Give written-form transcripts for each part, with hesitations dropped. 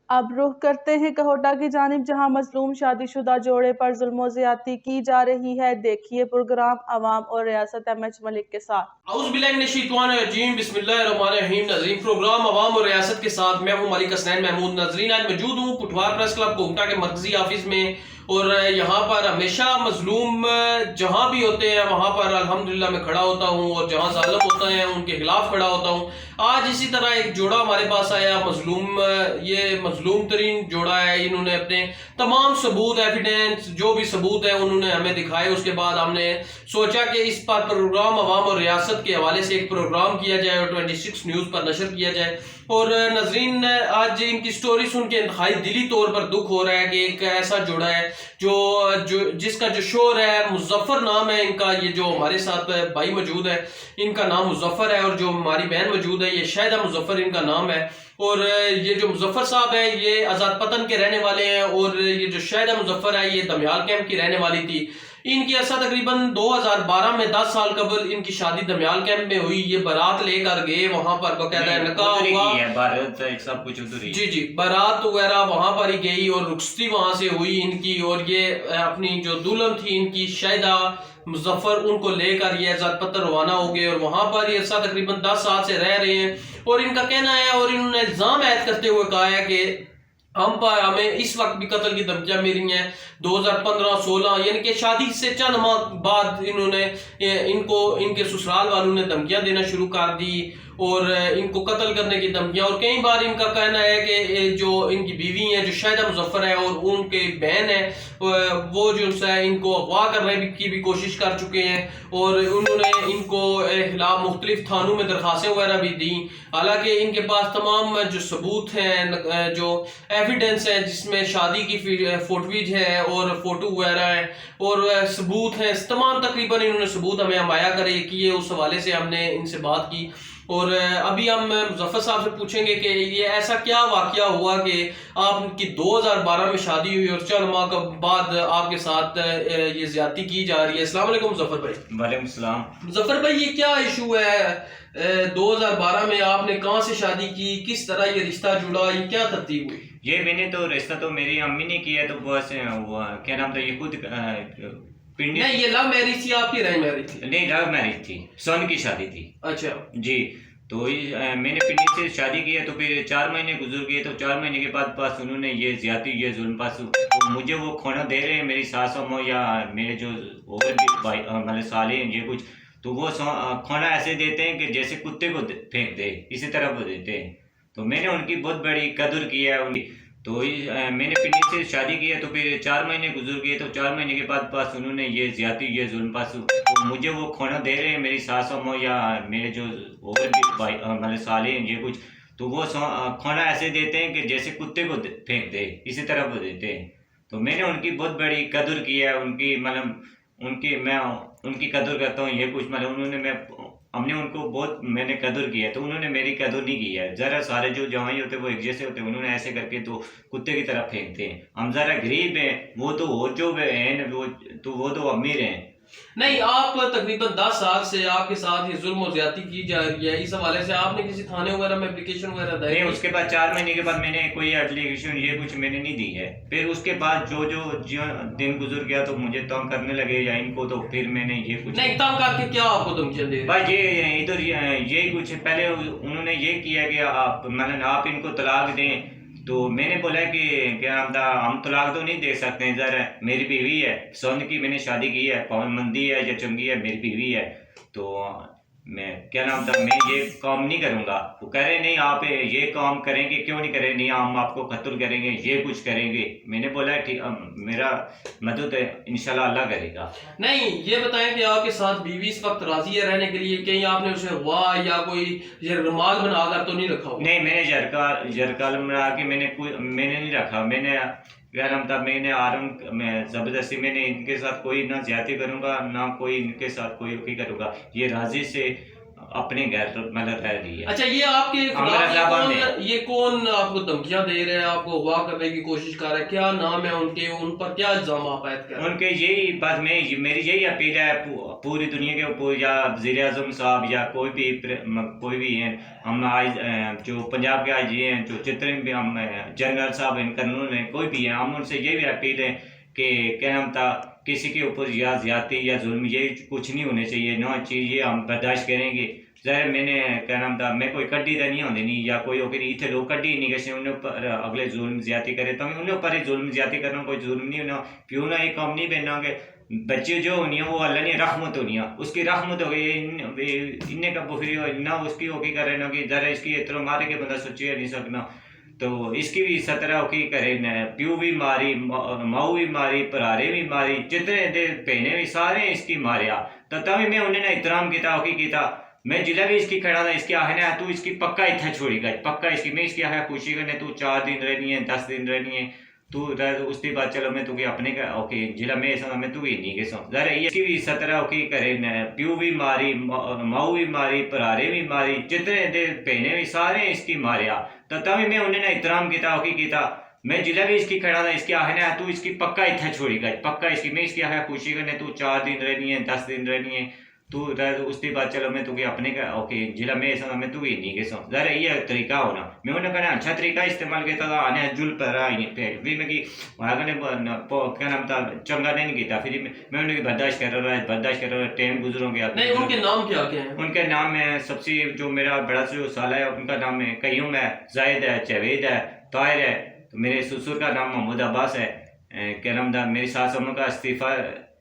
अब रुख करते हैं कहोटा की जानिब, जहां मजलूम शादीशुदा जोड़े पर जुल्म ज्यादती की जा रही है। देखिए प्रोग्राम अवाम और रियासत एमएच मलिक के साथ। नजरीन, प्रोग्राम अवाम और रियासत के साथ मैं हूं मलिक हसनैन महमूद। नजरीन, आज मौजूद हूं पुठवार प्रेस क्लब कोहटा के मरकजी ऑफिस में और यहाँ पर हमेशा मजलूम जहाँ भी होते हैं वहाँ पर अल्हम्दुलिल्लाह मैं खड़ा होता हूँ और जहाँ जालिम होते हैं उनके खिलाफ खड़ा होता हूँ। आज इसी तरह एक जोड़ा हमारे पास आया मजलूम, ये मजलूम तरीन जोड़ा है। इन्होंने अपने तमाम सबूत, एविडेंस, जो भी सबूत है उन्होंने हमें दिखाए। उसके बाद हमने सोचा कि इस पर प्रोग्राम अवाम और रियासत के हवाले से एक प्रोग्राम किया जाए और 26 न्यूज़ पर नशर किया जाए। और नजरीन, आज इनकी स्टोरी सुन के इंतहाई दिली तौर पर दुख हो रहा है कि एक ऐसा जोड़ा है जो जिसका जो शोर है, मुजफ्फर नाम है इनका। ये जो हमारे साथ भाई मौजूद है इनका नाम मुजफ्फर है और जो हमारी बहन मौजूद है ये शाहिदा मुजफ्फर इनका नाम है। और ये जो मुजफ्फर साहब है ये आजाद पतन के रहने वाले हैं और ये जो शाहिदा मुजफ्फर है ये दमयाल कैंप की रहने वाली थी। इनकी अरसा तकरीबन 2012 में 10 साल कबल इनकी शादी दमयाल कैंप में हुई। ये बारात लेकर गए, वहां पर बकायदा निकाह हुआ, बारात सब कुछ उधर ही। जी बारात वगैरह वहां पर ही गई और रुखसती वहां से हुई इनकी। और ये अपनी जो दुल्हन थी इनकी शाहिदा मुजफ्फर, उनको लेकर ये आजाद पत्थर रवाना हो गए और वहां पर ये अरसा तकरीबन 10 साल से रह रहे हैं। और इनका कहना है और इन्होंने इल्जाम ऐद करते हुए कहा है कि हमें इस वक्त भी कत्ल की धमकियां मिली हैं। 2015-16 यानी कि शादी से चंद माह बाद इन्होंने इनको इनके ससुराल वालों ने धमकियां देना शुरू कर दी और इनको कत्ल करने की धमकियां। और कई बार इनका कहना है कि जो इनकी बीवी है जो शाहिदा मुजफ्फर है और उनके बहन है वो जो है इनको अगवा करने की भी कोशिश कर चुके हैं और उन्होंने इनको खिलाफ मुख्तलिफ थानों में दरखास्तें वगैरह भी दी। हालांकि इनके पास तमाम जो सबूत हैं, जो एविडेंस है, जिसमें शादी की फोटोज है और फोटो वगैरह है और सबूत हैं, तमाम तकरीबन इन्होंने सबूत हमें हमाया करे किए। उस हवाले से हमने इनसे बात की और अभी हम मुजफ्फर साहब से पूछेंगे कि ये ऐसा क्या वाकया हुआ कि आपकी 2012 में शादी हुई और 4 माह के बाद आपके साथ ये ज्यादती की जा रही है। अस्सलाम वालेकुम मुजफ्फर भाई। वालेकुम सलाम। मुजफ्फर भाई, ये क्या इशू है? 2012 में आपने कहाँ से शादी की, किस तरह ये रिश्ता जुड़ा, ये क्या तरतीब हुई? ये मैंने तो रिश्ता तो मेरी अम्मी ने किया है, तो बस क्या नाम था ये खुद पिंडी। नहीं, ये लव मैरिज थी आपकी, अरेंज मैरिज थी? नहीं, लव मैरिज थी, सन की शादी थी। अच्छा जी। तो मैंने पिंडी से शादी की है, तो फिर 4 महीने गुजर गए, तो 4 महीने के बाद पास उन्होंने ये ज्यादती, ये जुल्म पास, तो मुझे वो खोना दे रहे हैं मेरी सास अम्मा या मेरे जो और भी भाई मतलब साले हैं ये कुछ, तो वो खोना ऐसे देते हैं कि जैसे कुत्ते को फेंक दे, इसी तरह वो देते हैं। तो मैंने उनकी बहुत बड़ी कदर की है उनकी। तो मैंने पिंडी से शादी की है, तो फिर 4 महीने गुजर गए, तो 4 महीने के बाद पास उन्होंने ये ज्यादती, ये जुल्म पास, तो मुझे वो खोना दे रहे हैं मेरी सास अम्मा या मेरे जो और भी भाई मतलब साले हैं ये कुछ, तो वो खोना ऐसे देते हैं कि जैसे कुत्ते को फेंक दे, इसी तरह वो देते हैं। तो मैंने उनकी बहुत बड़ी कदर की है, उनकी मतलब मैं उनकी कदर करता हूँ ये कुछ, मतलब हमने उनको बहुत मैंने कदर की है, तो उन्होंने मेरी कदर नहीं की है। जरा सारे जो जवाई होते हैं वो एक जैसे होते हैं, उन्होंने ऐसे करके तो कुत्ते की तरह फेंकते हैं। हम जरा गरीब हैं, वो तो हो जो हैं वो तो अमीर हैं। नहीं, आप तकरीबन 10 साल से आपके साथ ये जुल्म और ज्यादती की जा रही है। इस हवाले से आपने किसी थाने वगैरह में एप्लीकेशन वगैरह दी? नहीं, उसके बाद 4 महीने के बाद मैंने कोई एप्लीकेशन ये कुछ मैंने नहीं दी है। फिर उसके बाद जो दिन गुजर गया तो मुझे तंग करने लगे या इनको, तो फिर मैंने ये कुछ नहीं, तंग करके क्या आपको धमकियां दे? भाई ये इधर यही कुछ पहले उन्होंने ये किया कि आप इनको तलाक दें, तो मैंने बोला कि क्या नाम था, हम तलाक तो नहीं दे सकते हैं, जरा मेरी बीवी है, सोन की मैंने शादी की है, पाबंदी है या चंगी है, मेरी बीवी है, तो मैं क्या नाम था, मैं ये काम नहीं करूँगा। वो कह रहे नहीं आप ये काम करेंगे, क्यों नहीं करें, नहीं हम आपको कत्ल करेंगे, ये कुछ करेंगे। मैंने बोला ठीक, मेरा मदद इंशाल्लाह अल्लाह करेगा। नहीं, ये बताएं कि आपके साथ बीवी इस वक्त राजी है रहने के लिए? कहीं आपने उसे हुआ या कोई ये रुमाल बनाकर तो नहीं रखा? नहीं, मैंने जरकाल बना के मैंने नहीं रखा। मैंने क्या नाम था, मैंने मैं जबरदस्ती मैंने इनके साथ कोई ना ज्यादती करूंगा ना कोई इनके साथ कोई करूंगा, ये राजी से अपने घर मतलब रह रही है। अच्छा, ये आपके खिलाफ ये कौन आपको धमकियां दे रहे हैं, आपको अगवा करने की कोशिश कर रहे हैं? क्या नाम है उनके, उन पर क्या इल्जाम आप आयद कर रहे हैं? उनके यही बात मेरी यही अपील है पूरी दुनिया के ऊपर, या वज़ीर आज़म साहब या कोई भी हैं, हम आज जो पंजाब के आज ये हैं जो जितने भी हम जनरल साहब हैं, कर्नल हैं, कोई भी है, हम उनसे ये भी अपील है कि क्या नाम था, किसी के ऊपर या ज्यादती या जुल्म ये कुछ नहीं होने चाहिए, ना चीज़ ये हम बर्दाश्त करेंगे। ज़ाहिर मैंने क्या नाम था, मैं कोई कड्डी तो नहीं होती नहीं, या कोई होकर इतने लोग कड्डी नहीं कैसे उन्हें ऊपर अगले जुल्म ज्यादती करे, तो उन्हें ऊपर ही जुल्म ज्यादती करना कोई जुल्म नहीं होना, क्यों ना एक काम नहीं पहना के बच्चे जो होनी है वो अल्लाह ने रहमत होनी है, उसकी रहमत हो गई इन्हें का बुफरी ना उसकी होगी करे ना कि ज़रा इसकी इतना मारे के बंदा सोचिए नहीं सकना, तो इसकी भी सतरा की करे न, प्यू भी मारी, माऊ भी मारी, परारे भी मारी, जितने दे पहने भी सारे इसकी मारिया, तो तभी मैं उन्हें एहतराम किया मैं जिला भी इसकी खड़ा था, इसकी आहने तू इसकी पक्का इतना छोड़ेगा, पक्का इसकी मैं इसकी आया खुशी करने तू 4 दिन रहनी है, 10 दिन रहनी है, तू उसके बाद चलो मैं तुझे अपने का ओके जिला मैं ऐसा मैं तू ही नहीं के सो जरा इसकी भी सतरा की करे न, प्यू भी मारी, माऊ भी मारी, परारे भी मारी, जितने दे पहने भी सारे इसकी मारिया, तो तभी मैं उन्हें एहतराम किया मैं जिला भी इसकी खड़ा था, इसकी आहने तू इसकी पक्का इतना छोड़ेगा, पक्का इसकी मैं इसकी आया खुशी करने तू 4 दिन रहनी है, 10 दिन रहनी है, तू उसके बाद चलो मैं तुझे अपने का ओके जिला मैं ऐसा मैं तू ही नहीं के सो जरा ये तरीका होना, मैं उन्हें कहना अच्छा तरीका इस्तेमाल किया था, आने जुल पर फिर मैं कि क्या नाम था चंगा नहीं किया, फिर मैं उन्हें बर्दाश्त कर रहा टाइम गुजरों गया। नहीं, उनके नाम क्या क्या है? उनके नाम है सबसे जो मेरा बड़ा जो साला है उनका नाम है कयूम है, जाहिद है, जावेद है, ताहिर है, तो मेरे ससुर का नाम मोहम्मद अब्बास है, क्या नाम था मेरी सास अम्मा का इस्तीफा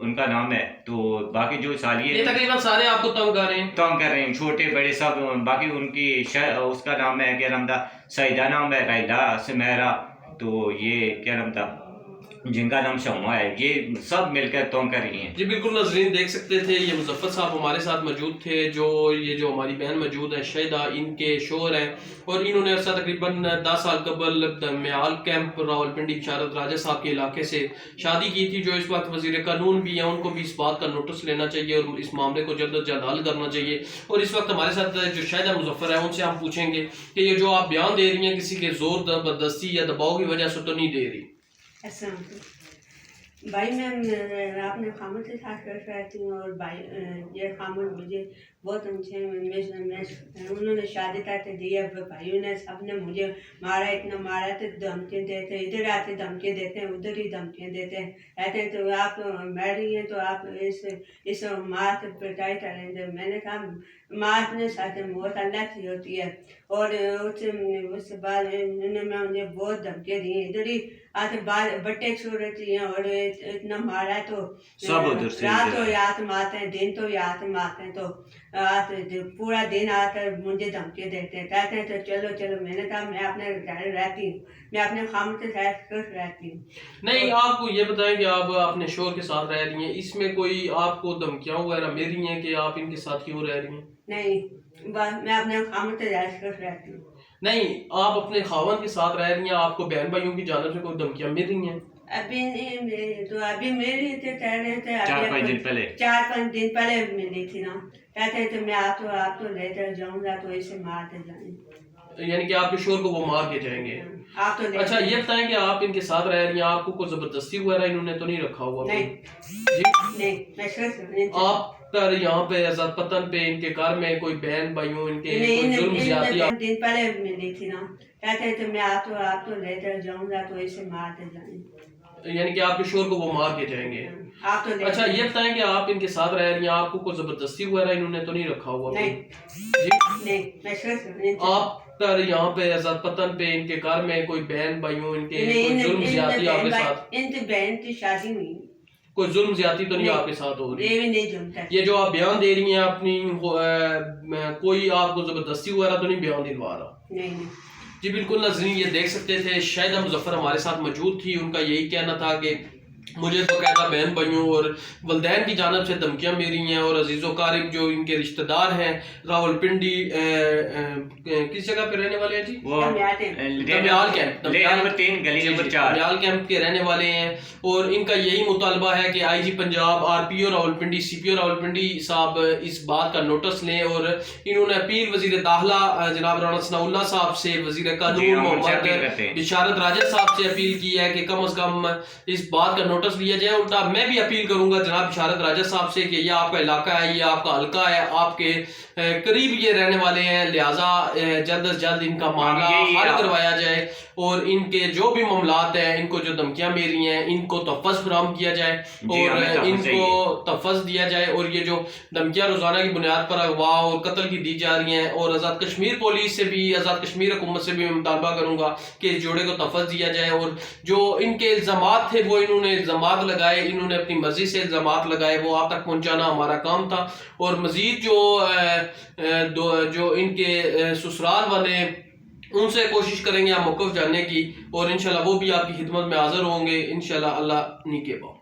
उनका नाम है, तो बाकी जो सालिए ये तकरीबन सारे आपको तंग कर रहे हैं, छोटे बड़े सब, बाकी उनकी उसका नाम है क्या नाम था सईदा नाम है, राइला सुमेरा, तो ये क्या नाम था जिनका नाम शम्मा है, ये सब मिलकर तंग कर रही हैं। जी बिल्कुल नाज़रीन देख सकते थे, ये मुजफ्फर साहब हमारे साथ मौजूद थे, जो हमारी बहन मौजूद है शाहिदा, इनके शोहर हैं, और इन्होंने अर्सा तकरीबन 10 साल कबल म्याल कैंप रावलपिंडी बिशारत राजा साहब के इलाके से शादी की थी, जो इस वक्त वज़ीर कानून भी हैं, उनको भी इस बात का नोटिस लेना चाहिए और इस मामले को जल्द अज जल्द हल करना चाहिए। और इस वक्त हमारे साथ जो शाहिदा मुजफ्फर है उनसे हम पूछेंगे कि ये जो आप बयान दे रही हैं किसी के जोर जबरदस्ती या दबाव की वजह से तो नहीं दे रही? भाई मैं अपने खामद के साथ रहती हूँ, और भाई ये खामद मुझे बहुत अच्छे उन्होंने शादी करके दिया, भाइयों ने सब ने मुझे मारा, इतना मारा, तो धमकियाँ देते, इधर आते धमकियाँ देते हैं, उधर ही धमकियाँ देते हैं, कहते हैं तो आप मर रही हैं तो आप इस माँ से पिटाई करेंगे। मैंने कहा माँ अपने साथ मौत अल्लाह की होती है, और उसके बाद उन्होंने मुझे बहुत धमकियाँ दी, इधर ही आते बट्टे छोड़ रही हैं, और इतना मारा है तो रात तो याद मारते हैं, दिन तो याद मारते हैं, तो पूरा दिन आकर मुझे धमकी देते हैं, कहते हैं तो चलो चलो। मैंने कहा मैं अपने घर रहती हूँ, मैं अपने खामद के साथ खुश रहती हूँ। नहीं, आपको ये बताएं कि आप अपने शोहर के साथ रह रही हैं, इसमें कोई आपको धमकियाँ वगैरह मिल रही हैं कि आप इनके साथ क्यों रह रही हैं? नहीं, बस मैं अपने खामद के साथ खुश रहती हूँ। नहीं, आप अपने खावन के साथ रह रही हैं, आपको बहन भाइयों की जानब से कोई धमकियाँ मिल रही हैं? अभी मिली थी, कह रहे थे 4-5 दिन पहले, 4-5 दिन पहले मिली थी ना, कहते थे मैं आप तो लेकर जाऊंगा तो इसे मार दे जाएंगे, यानी कि आपके शोहर को वो मार के जाएंगे। आप तो अच्छा ये बताएं कि आप इनके साथ रह रही हैं, आपको कोई जबरदस्ती वगैरह इन्होंने तो नहीं रखा हुआ? नहीं जी नहीं, मैं आप पर यहाँ पे आजाद पतन पे इनके घर में कोई बहन भाइयों इनके कोई जुल्म ज्यादती दिन पहले मिली थी ना, कहते थे मैं आप तो लेकर जाऊंगा तो इसे मार दे जाएंगे, यानी कि आपके शोहर को वो मार के जाएंगे। आप तो अच्छा ये बताएं कि आप इनके साथ रह रही हैं, आपको कोई जबरदस्ती वगैरह इन्होंने तो नहीं रखा हुआ? नहीं जी नहीं, मैं आप पर यहाँ पे आजाद पतन पे इनके घर में कोई बहन भाइयों इनके कोई जुल्म ज्यादती आपके साथ? इनकी बहन की शादी हुई, कोई जुल्म ज्यादती तो नहीं आपके साथ हो रही? ये भी नहीं जमता। ये जो आप बयान दे रही हैं अपनी कोई आपको जबरदस्ती वगैरह तो नहीं बयान दिलवा रहा? नहीं। जी बिल्कुल नाज़रीन, ये देख सकते थे शाहिदा मुजफ्फर हमारे साथ मौजूद थी, उनका यही कहना था कि मुझे तो कहता बहन भाइयों और वलदैन की जानब से धमकियां मेरी हैं और अजीज़ो कारिब जो इनके रिश्तेदार हैं रावलपिंडी किस जगह पे रहने वाले हैं जी? वो दमयाल कैंप, नंबर 3 गली नंबर 4 दमयाल कैंप के रहने वाले हैं और इनका यही मुतालबा है कि IG Punjab, RPO Rawalpindi, CPO Rawalpindi साहब इस बात का नोटिस लें और इन्होंने अपील वजीर दाखिला जनाब राना सनाउल्लाह साहब से, वजीर कानून मोहम्मद बिशारत राजा साहब से अपील की है कि कम अज कम इस बात का नोटिस लिया जाए। उल्टा मैं भी अपील करूंगा जनाब बिशारत राजा साहब से कि यह आपका इलाका है, ये आपका हल्का है, आपके करीब ये रहने वाले हैं, लिहाजा जल्द से जल्द इनका मामला हल करवाया जाए और इनके जो भी मामलात हैं, इनको जो धमकियां मेरी हैं, इनको तहफ़्फ़ुज़ फराहम किया जाए और इनको तहफ़्फ़ुज़ दिया जाए। और ये जो धमकियां रोजाना की बुनियाद पर अगवा और कत्ल की दी जा रही हैं और आज़ाद कश्मीर पुलिस से भी, आज़ाद कश्मीर हुकूमत से भी मैं मुतालबा करूंगा कि इस जोड़े को तहफ़्फ़ुज़ दिया जाए। और जो इनके इल्ज़ामात थे वो इन्होंने इल्ज़ामात लगाए, इन्होंने अपनी मर्जी से इल्ज़ामात लगाए, वो आप तक पहुंचाना हमारा काम था। और मजीद जो इनके ससुराल वाले उनसे कोशिश करेंगे आप मौक़िफ़ जानने की और इंशाल्लाह वो भी आपकी खिदमत में हाज़िर होंगे इंशाल्लाह। अल्लाह नीके पाओ।